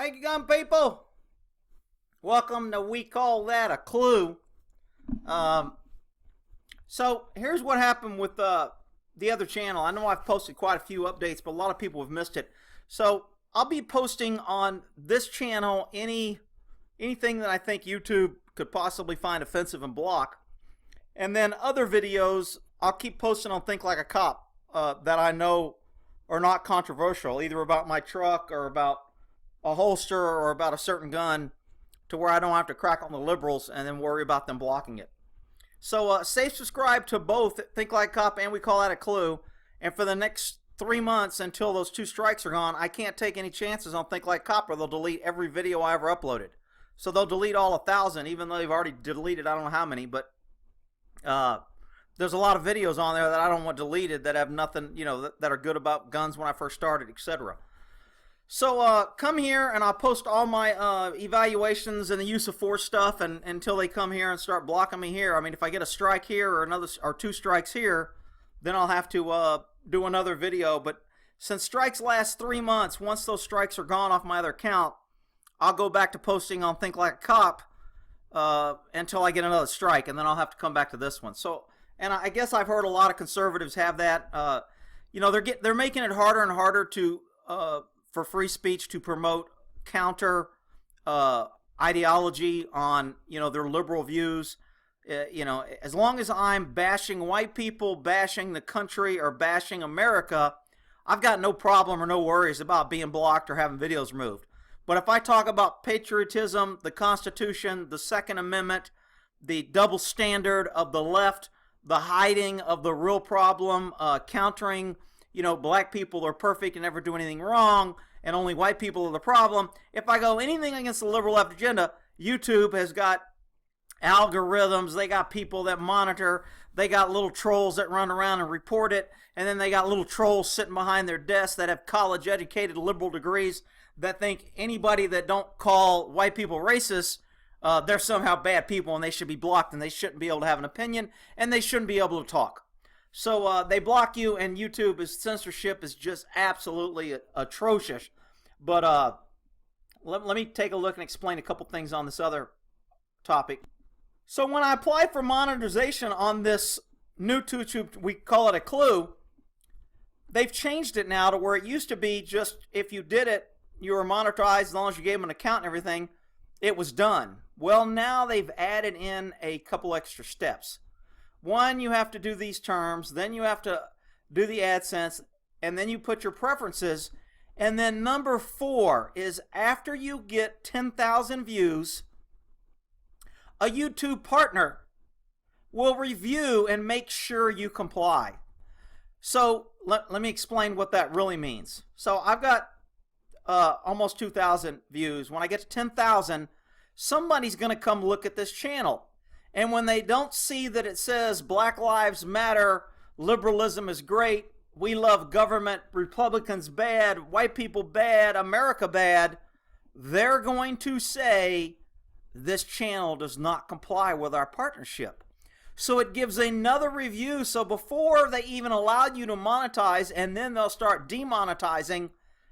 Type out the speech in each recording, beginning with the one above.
Hey, gun people! Welcome to We Call That a Clue. So here's what happened with the other channel. I know I've posted quite a few updates, but a lot of people have missed it. So I'll be posting on this channel anything that I think YouTube could possibly find offensive and block. And then other videos I'll keep posting on Think Like a Cop that I know are not controversial, either about my truck or about a holster or about a certain gun, to where I don't have to crack on the liberals and then worry about them blocking it. So safe subscribe to both Think Like a Cop and We Call That a Clue. And for the next 3 months until those 2 strikes are gone, I can't take any chances on Think Like a Cop, or they'll delete every video I ever uploaded. So they'll delete all 1,000, even though they've already deleted I don't know how many, but there's a lot of videos on there that I don't want deleted that have nothing, you know, that are good about guns when I first started, etc. So come here and I'll post all my evaluations and the use of force stuff, and until they come here and start blocking me here. I mean, if I get a strike here or another or 2 strikes here, then I'll have to do another video. But since strikes last 3 months, once those strikes are gone off my other account, I'll go back to posting on Think Like a Cop until I get another strike, and then I'll have to come back to this one. So, and I guess I've heard a lot of conservatives have that. You know, they're making it harder and harder to for free speech to promote counter ideology on, you know, their liberal views. You know, as long as I'm bashing white people, bashing the country, or bashing America, I've got no problem or no worries about being blocked or having videos removed. But if I talk about patriotism, the Constitution, the Second Amendment, the double standard of the left, the hiding of the real problem, countering, you know, black people are perfect and never do anything wrong, and only white people are the problem. If I go anything against the liberal left agenda, YouTube has got algorithms, they got people that monitor, they got little trolls that run around and report it, and then they got little trolls sitting behind their desks that have college-educated liberal degrees that think anybody that don't call white people racist, they're somehow bad people and they should be blocked and they shouldn't be able to have an opinion and they shouldn't be able to talk. So they block you, and YouTube's censorship is just absolutely atrocious. But let me take a look and explain a couple things on this other topic. So when I applied for monetization on this new YouTube, We Call It a Clue, they've changed it now to where it used to be just if you did it, you were monetized as long as you gave them an account and everything, it was done. Well, now they've added in a couple extra steps. One, you have to do these terms, then you have to do the AdSense, and then you put your preferences. And then number 4 is after you get 10,000 views, a YouTube partner will review and make sure you comply. So let me explain what that really means. So I've got almost 2,000 views. When I get to 10,000, somebody's going to come look at this channel. And when they don't see that it says Black Lives Matter, liberalism is great, we love government, Republicans bad, white people bad, America bad, they're going to say this channel does not comply with our partnership. So it gives another review. So before they even allowed you to monetize, and then they'll start demonetizing,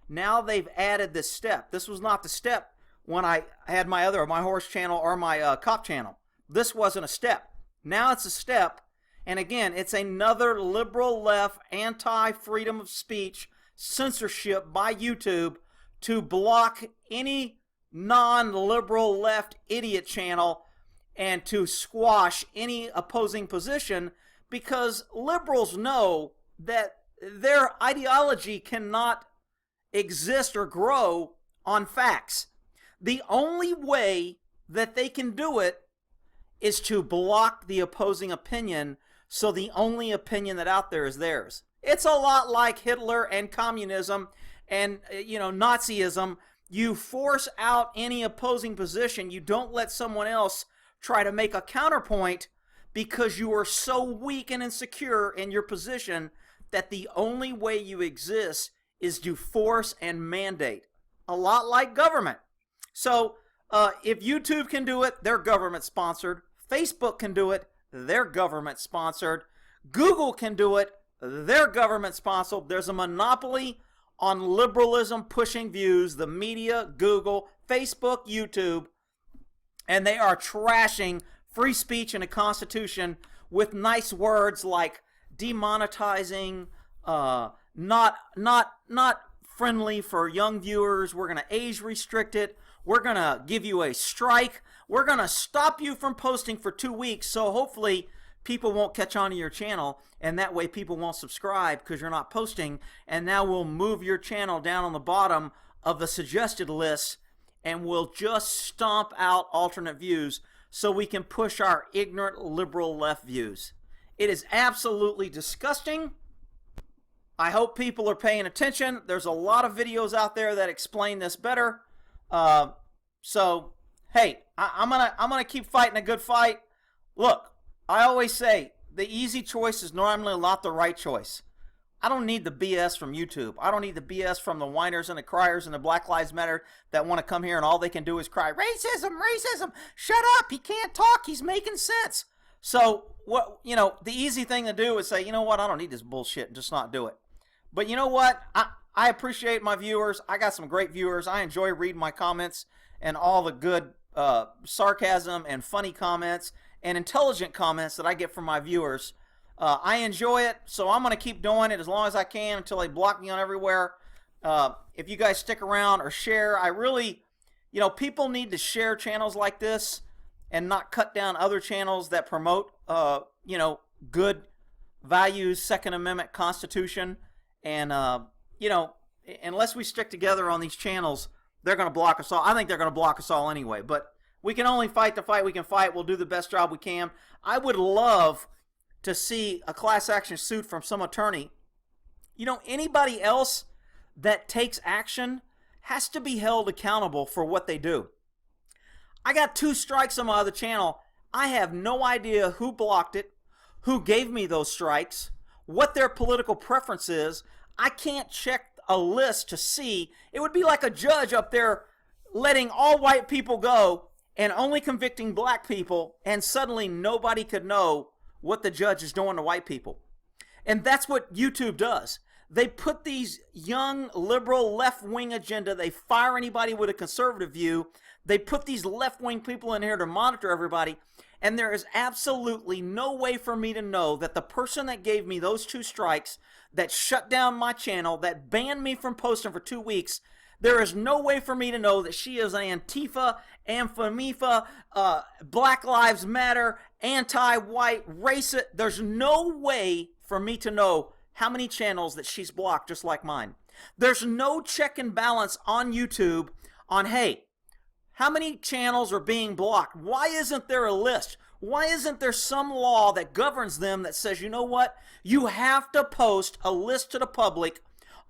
now they've added this step. This was not the step when I had my horse channel or my cop channel. This wasn't a step. Now it's a step. And again, it's another liberal left anti-freedom of speech censorship by YouTube to block any non-liberal left idiot channel and to squash any opposing position, because liberals know that their ideology cannot exist or grow on facts. The only way that they can do it is to block the opposing opinion, so the only opinion that out there is theirs. It's a lot like Hitler and communism and, you know, Nazism. You force out any opposing position. You don't let someone else try to make a counterpoint, because you are so weak and insecure in your position that the only way you exist is to force and mandate. A lot like government. So if YouTube can do it, they're government sponsored. Facebook can do it, they're government sponsored. Google can do it, they're government sponsored. There's a monopoly on liberalism pushing views, the media, Google, Facebook, YouTube, and they are trashing free speech and the Constitution with nice words like demonetizing, not friendly for young viewers. We're going to age restrict it. We're going to give you a strike. We're going to stop you from posting for 2 weeks. So hopefully people won't catch on to your channel, and that way people won't subscribe because you're not posting. And now we'll move your channel down on the bottom of the suggested list, and we'll just stomp out alternate views so we can push our ignorant liberal left views. It is absolutely disgusting. I hope people are paying attention. There's a lot of videos out there that explain this better. So, hey, I'm gonna keep fighting a good fight. Look, I always say the easy choice is normally not the right choice. I don't need the BS from YouTube. I don't need the BS from the whiners and the criers and the Black Lives Matter that want to come here and all they can do is cry, racism, racism, shut up, he can't talk, he's making sense. So, what, you know, the easy thing to do is say, you know what, I don't need this bullshit, and just not do it. But you know what, I appreciate my viewers. I got some great viewers. I enjoy reading my comments and all the good sarcasm and funny comments and intelligent comments that I get from my viewers. I enjoy it, so I'm going to keep doing it as long as I can until they block me on everywhere. If you guys stick around or share, I really, you know, people need to share channels like this and not cut down other channels that promote, you know, good values, Second Amendment, Constitution. And, you know, unless we stick together on these channels, they're going to block us all. I think they're going to block us all anyway. But we can only fight the fight we can fight. We'll do the best job we can. I would love to see a class action suit from some attorney. You know, anybody else that takes action has to be held accountable for what they do. I got 2 strikes on my other channel. I have no idea who blocked it, who gave me those strikes, what their political preference is. I can't check a list to see. It would be like a judge up there letting all white people go and only convicting black people, and suddenly nobody could know what the judge is doing to white people. And that's what YouTube does. They put these young liberal left-wing agenda. They fire anybody with a conservative view. They put these left-wing people in here to monitor everybody. And there is absolutely no way for me to know that the person that gave me those 2 strikes, that shut down my channel, that banned me from posting for 2 weeks, there is no way for me to know that she is Antifa, Anfamifa, Black Lives Matter, anti-white, racist. There's no way for me to know how many channels that she's blocked just like mine. There's no check and balance on YouTube on, hey, how many channels are being blocked? Why isn't there a list? Why isn't there some law that governs them that says, you know what? You have to post a list to the public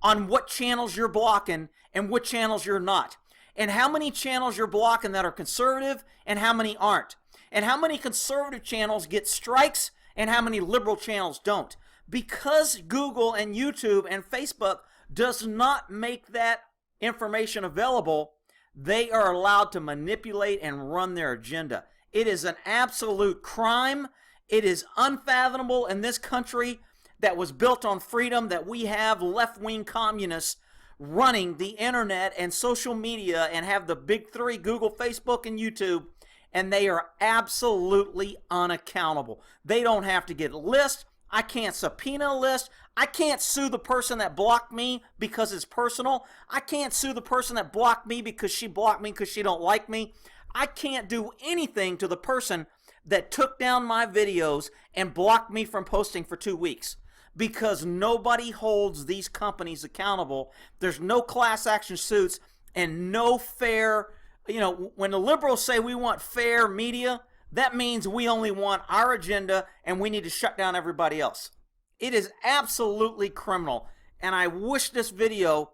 on what channels you're blocking and what channels you're not. And how many channels you're blocking that are conservative and how many aren't. And how many conservative channels get strikes and how many liberal channels don't. Because Google and YouTube and Facebook does not make that information available, they are allowed to manipulate and run their agenda. It is an absolute crime. It is unfathomable in this country that was built on freedom that we have left-wing communists running the internet and social media and have the big 3, Google, Facebook, and YouTube, and they are absolutely unaccountable. They don't have to get a list. I can't subpoena a list. I can't sue the person that blocked me because it's personal. I can't sue the person that blocked me because she blocked me because she don't like me. I can't do anything to the person that took down my videos and blocked me from posting for 2 weeks because nobody holds these companies accountable. There's no class action suits and no fair, you know, when the liberals say we want fair media, that means we only want our agenda and we need to shut down everybody else. It is absolutely criminal. And I wish this video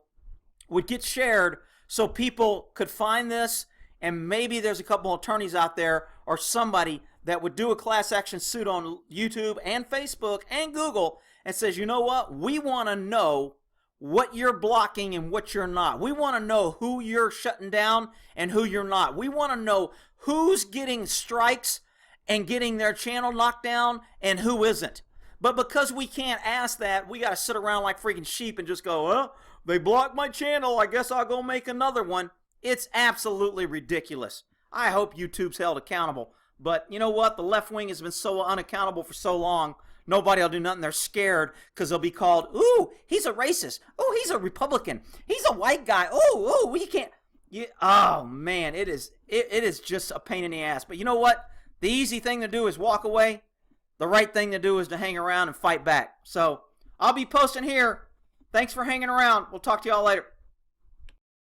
would get shared so people could find this, and maybe there's a couple of attorneys out there or somebody that would do a class action suit on YouTube and Facebook and Google and says, you know what, we want to know what you're blocking and what you're not. We want to know who you're shutting down and who you're not. We want to know who's getting strikes and getting their channel knocked down and who isn't. But because we can't ask that, we got to sit around like freaking sheep and just go, well, they blocked my channel. I guess I'll go make another one. It's absolutely ridiculous. I hope YouTube's held accountable. But you know what? The left wing has been so unaccountable for so long, nobody will do nothing. They're scared because they'll be called, ooh, he's a racist. Ooh, he's a Republican. He's a white guy. Ooh, we can't. Oh, man, it is just a pain in the ass. But you know what? The easy thing to do is walk away. The right thing to do is to hang around and fight back. So I'll be posting here. Thanks for hanging around. We'll talk to y'all later.